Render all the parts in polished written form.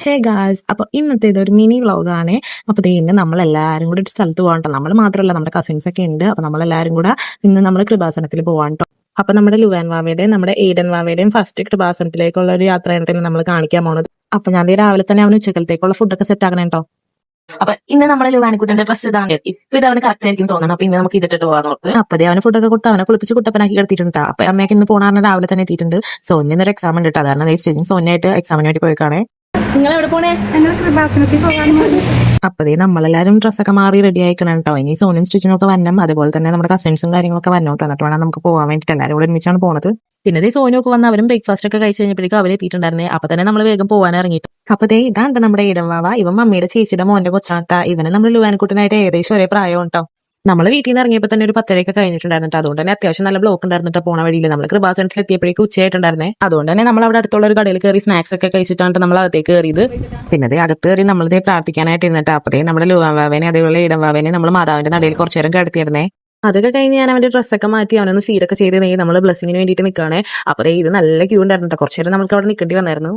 Hey guys, അപ്പൊ ഇന്നത്തെ ഇതൊരു മിനി വ്ളോഗാണ്. അപ്പൊ ഇന്ന് നമ്മളെല്ലാരും കൂടി ഒരു സ്ഥലത്ത് പോകാട്ടോ. നമ്മൾ മാത്രമല്ല, നമ്മുടെ കസിൻസ് ഒക്കെ ഉണ്ട്. അപ്പൊ നമ്മളെല്ലാരും കൂടെ ഇന്ന് നമ്മൾ കൃപാസനത്തിൽ പോവാട്ടോ. അപ്പൊ നമ്മുടെ ലുവാൻ വാവയുടെയും നമ്മുടെ എയ്ഡൻ വാവയുടെയും ഫസ്റ്റ് കൃപാസനത്തിലേക്കുള്ള ഒരു യാത്രയാണ് നമ്മൾ കാണിക്കാൻ പോകുന്നത്. അപ്പൊ ഞാൻ രാവിലെ തന്നെ അവന് ഉച്ചക്കലത്തേക്കുള്ള ഫുഡൊക്കെ സെറ്റ് ആക്കണം കേട്ടോ. അപ്പൊ ഇന്ന് നമ്മളെ ലുവാനിക്കുട്ടിന്റെ ഡ്രസ്സ് ഇതാണ്. ഇപ്പൊ ഇത് അവന് കറക്റ്റ് ആയിരിക്കും തോന്നണം. അപ്പൊ ഇന്ന് നമുക്ക് ഇതിട്ടിട്ട് പോകാൻ നോക്ക്. അപ്പൊ അവന് ഫുഡൊക്കെ കൊടുത്ത് അവനെ കുളിപ്പിച്ച് കുട്ടപ്പനാക്കി എടുത്തിട്ടുണ്ട്. അപ്പൊ അമ്മയ്ക്ക് ഇന്ന് പോകണമെന്ന് രാവിലെ തന്നെ എത്തിയിട്ടുണ്ട്. സോന്യ ഒരു എക്സാം ഉണ്ട് കേട്ടോ. അതാണ് സ്റ്റേജിങ് സോന്യായിട്ട് എക്സാമിന് വേണ്ടി പോയിക്കാണേ. നിങ്ങൾ എവിടെ പോണേ? അപ്പതേ നമ്മളെല്ലാരും ഡ്രസ്സൊക്കെ മാറി റെഡി ആയിക്കണം കേട്ടോ. ഇനി സോനും സ്റ്റിച്ചിനൊക്കെ വരണം. അതുപോലെ തന്നെ നമ്മുടെ കസിൻസും കാര്യങ്ങളൊക്കെ വന്നോട്ടോ. എന്നിട്ട് വേണം നമുക്ക് പോകാൻ വേണ്ടിയിട്ട്. എല്ലാവരും കൂടെ ഒരുമിച്ചാണ് പോണത്. പിന്നെ സോനൊക്കെ വന്ന് അവരും ബ്രേക്ക്ഫാസ്റ്റ് ഒക്കെ കഴിച്ച് കഴിഞ്ഞപ്പോഴേക്കും അവർ എത്തിയിട്ടുണ്ടായിരുന്നേ. അപ്പൊ തന്നെ നമ്മൾ വേഗം പോകാൻ ഇറങ്ങിയിട്ട്. അപ്പതേ ഇതാണ് നമ്മുടെ ഇടം വാവ. ഇവൻ മമ്മിയുടെ ചേച്ചിയുടെ മോന്റെ കൊച്ചാട്ടാ. ഇവന് നമ്മൾ ലുവാൻകുട്ടനായിട്ട് ഏകദേശം ഒരേ പ്രായം കേട്ടോ. നമ്മള് വീട്ടിൽ നിന്ന് ഇറങ്ങിയപ്പോൾ തന്നെ ഒരു 10:30 കഴിഞ്ഞിട്ടുണ്ടായിരുന്നു. അതുകൊണ്ട് തന്നെ അത്യാവശ്യം നല്ല ബ്ലോക്ക് ഉണ്ടായിരുന്നിട്ട് പോണ വഴിയിൽ നമ്മൾ കൃപാസനത്തിൽ എത്തിയപ്പോഴേക്കും ഉച്ചയായിട്ടുണ്ടായിരുന്നേ. അതുകൊണ്ട് തന്നെ നമ്മൾ അവിടെ അടുത്തുള്ള ഒരു കടയിൽ കയറി സ്നാക്സ് ഒക്കെ കഴിച്ചിട്ടാണ് നമ്മൾ അകത്തേക്ക് കയറിയത്. പിന്നെ അകത്ത് കയറി നമ്മളിതേ പ്രാർത്ഥിക്കാനായിട്ട് ഇരുന്നിട്ട് അപ്പതേ നമ്മുടെ ലുവാൻവാവേനെ അതേപോലെ ഇടംവാവേനെ നമ്മൾ മാതാവിന്റെ നടയിൽ കുറച്ചു നേരം കിടത്തിയിരുന്നേ. അതൊക്കെ കഴിഞ്ഞ് ഞാൻ അവന്റെ ഡ്രസ്സൊക്കെ മാറ്റി അവനൊന്ന് ഫീഡൊക്കെ ചെയ്ത് നമ്മൾ ബ്ലെസ്സിങ്ങിന് വേണ്ടിയിട്ട് നിൽക്കുകയാണ്. അപ്പതേ ഇത് നല്ല ക്യൂ ഉണ്ടായിരുന്നിട്ട് കുറച്ചു നേരം നമുക്ക് അവിടെ നിൽക്കേണ്ടി വന്നായിരുന്നു.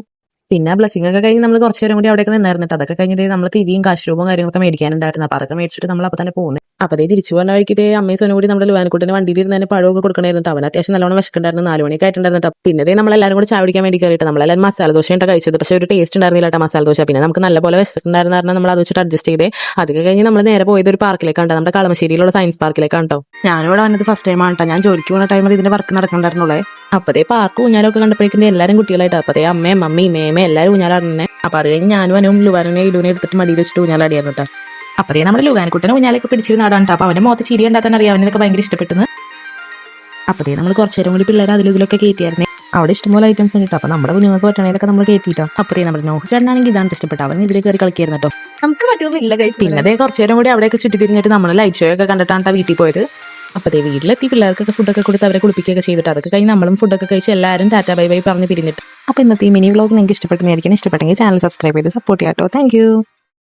പിന്നെ ബ്ലെസ്സിംഗ് ഒക്കെ കഴിഞ്ഞ് നമ്മൾ കുറച്ചു നേരം കൂടി അവിടെയൊക്കെ നിന്നായിരുന്നിട്ട് അതൊക്കെ കഴിഞ്ഞത് നമ്മൾ തിരിയും കാശുരൂപവും കാര്യങ്ങളൊക്കെ മേടിക്കാനുണ്ടായിരുന്നു. അപ്പൊ അതൊക്കെ മേടിച്ചിട്ട് നമ്മൾ അപ്പൊ തന്നെ പോകുന്നത്. അപ്പൊ തിരിച്ചു പോകുന്ന വഴിക്ക് അമ്മയും സോനും കൂടി നമ്മുടെ ലുവാൻകുട്ടിന്റെ വണ്ടിയിൽ ഇരുന്ന് തന്നെ പഴമൊക്കെ കൊടുക്കണമായിരുന്നു. അവൻ അത്യാവശ്യം നല്ലോണം വിശക്കുണ്ടായിരുന്നു. 4 മണിയൊക്കെ ആയിട്ടുണ്ടായിരുന്നു. പിന്നെ നമ്മളെല്ലാവരും കൂടി ചായ കുടിക്കാൻ വേണ്ടി കയറിയിട്ട് നമ്മളെല്ലാവരും മസാല ദോശ കഴിച്ചത്. പക്ഷെ ഒരു ടേസ്റ്റ് ഉണ്ടായിരുന്നില്ല കേട്ടോ മസാല ദോശ. പിന്നെ നമുക്ക് നല്ലപോലെ വിശക്കുണ്ടായിരുന്ന കാരണം നമ്മൾ അത് വെച്ചിട്ട് അഡ്ജസ്റ്റ് ചെയ്തേ. അതൊക്കെ കഴിഞ്ഞ് നമ്മൾ നേരെ പോയത് ഒരു പാർക്കിലേക്കാണ്, നമ്മുടെ കളമശ്ശേരിയിലുള്ള സയൻസ് പാർക്കിലേക്കാണ് കേട്ടോ. ഞാനിവിടെ വന്നത് ഫസ്റ്റ് ടൈം ആണ് കേട്ടോ. ഞാൻ ജോലിക്ക് പോകുന്ന ടൈമിൽ ഇതിന്റെ വർക്ക് നടക്കണ്ടായിരുന്നുള്ളേ. അപ്പതേ പാർക്ക് ഊഞ്ഞാലൊക്കെ കണ്ടപ്പോഴേക്കും എല്ലാവരും കുട്ടികളായിട്ട് അപ്പതേ അമ്മയും മമ്മിയും മേമയും എല്ലാവരും ഊഞ്ഞാലാടുന്നേ. അപ്പൊ അത് കഴിഞ്ഞ് ഞാനും അവനും ലുവാനെ ഇടൂനെ എടുത്തിട്ട് മടിയിൽ വെച്ചിട്ട് ഊഞ്ഞാലാടിയായിരുന്നു കേട്ടോ. അപ്പതേ നമ്മുടെ ലുവാൻകുട്ടനെ ഊഞ്ഞാലൊക്കെ പിടിച്ചിരുന്ന് നാടാണ് കേട്ടോ. അപ്പൊ അവന്റെ മുഖത്ത് ചിരി ഉണ്ടാകാൻ അറിയാം, അവനൊക്കെ ഭയങ്കര ഇഷ്ടപ്പെട്ടു. അപ്പതേ നമ്മൾ കുറച്ചു നേരം കൂടി പിള്ളേർ അതിലും ഇതിലൊക്കെ കയറ്റിയായിരുന്നേ. അവിടെ ഇഷ്ടംപോലെ ഐറ്റംസ് ഉണ്ട്. അപ്പൊ നമ്മുടെ കുഞ്ഞുങ്ങൾക്ക് പറ്റണേലൊക്കെ നമ്മൾ കയറ്റിട്ടോ. അപ്പതേ നമ്മുടെ നോഹ് ചേട്ടനാണെങ്കിൽ ഇതാണ് ഇഷ്ടപ്പെട്ടു. അവൻ ഇതിൽ കയറി കളിക്കായിരുന്നു കേട്ടോ. നമുക്ക് പറ്റുന്നില്ല. പിന്നെ കുറച്ചു നേരം കൂടി അവിടെയൊക്കെ ചുറ്റി തിരിഞ്ഞിട്ട് നമ്മൾ ലൈറ്റ് ഷോ ഒക്കെ കണ്ടിട്ടാണ് വീട്ടിൽ പോയത്. അപ്പതേ വീട്ടിലെത്തി പിള്ളേർക്കൊക്കെ ഫുഡൊക്കെ കൊടുത്ത് അവരെ കുളിപ്പിക്കുകയൊക്കെ ചെയ്തിട്ട് അതൊക്കെ കഴിഞ്ഞ് നമ്മളും ഫുഡൊക്കെ കഴിച്ച് എല്ലാവരും ടാറ്റാ ബൈ ബൈ പറഞ്ഞ് പിരിഞ്ഞിട്ട്. അപ്പൊ ഇന്നത്തെ ഈ മിനി വ്ളോഗ് നിങ്ങൾക്ക് ഇഷ്ടപ്പെട്ടെങ്കിൽ ചാനൽ സബ്സ്ക്രൈബ് ചെയ്ത് സപ്പോർട്ട് ചെയ്യാട്ടോ. Thank U.